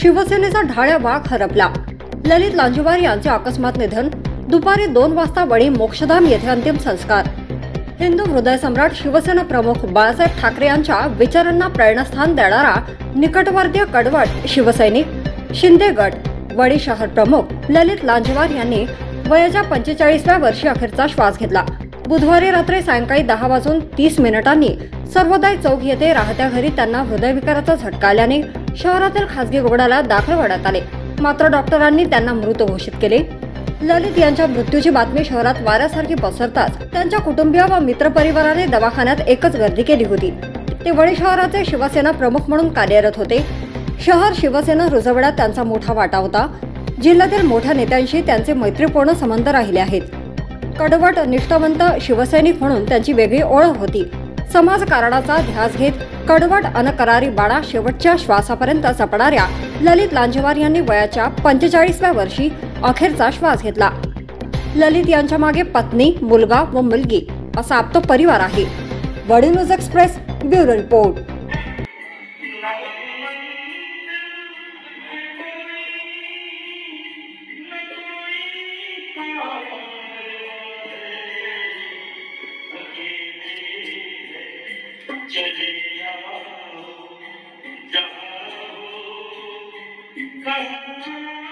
शिवसेनेचा ढाळ्या वाघ हरपला। ललित लांजेवार यांचे अकस्मात निधन। दुपारी 2 वाजता वडी मोक्षधाम येथे अंतिम संस्कार। हिंदू हृदय सम्राट शिवसेना प्रमुख बाळासाहेब ठाकरे यांच्या विचारांना प्रेरणास्थान देणारा निकटवर्तीय कडवट शिवसैनिक शिंदे गट वडी शहर प्रमुख ललित लांजेवार यांनी वयाच्या 45व्या वर्षी अखेरचा श्वास घेतला। बुधवारी रात्री सायंकाळी 10:30 सर्वोदय चौक येथे राहत्या घरी त्यांना हृदयविकाराचा झटका आल्याने शहरातील खासगी रुग्णालयात दाखल करण्यात आले, मात्र डॉक्टरांनी त्यांना मृत घोषित केले। ललित यांच्या मृत्यूची बातमी शहरात वाऱ्यासारखी पसरताच त्यांच्या कुटुंबीय व मित्रपरिवाराने दवाखान्यात एकच गर्दी केली होती। ते वडी शहराचे शिवसेना प्रमुख म्हणून कार्यरत होते। शहर शिवसेना रुजवण्यात त्यांचा मोठा वाटा होता। जिल्ह्यातील मोठ्या नेत्यांशी त्यांचे मैत्रीपूर्ण संबंध राहिले आहेत। कडवट निष्ठावंत शिवसैनिक म्हणून त्यांची वेगळी ओळख होती। समाजकारणाचा ध्यास घेत कडवट अनकरारी बाळा शेवटच्या श्वासापर्यंत जपणाऱ्या ललित लांजेवार यांनी वयाच्या 45व्या वर्षी अखेरचा श्वास घेतला। ललित यांच्या मागे पत्नी, मुलगा व मुलगी असा आपतो परिवार आहे। वडी न्यूज एक्सप्रेस ब्युरो रिपोर्ट। चले आओ जहाँ हो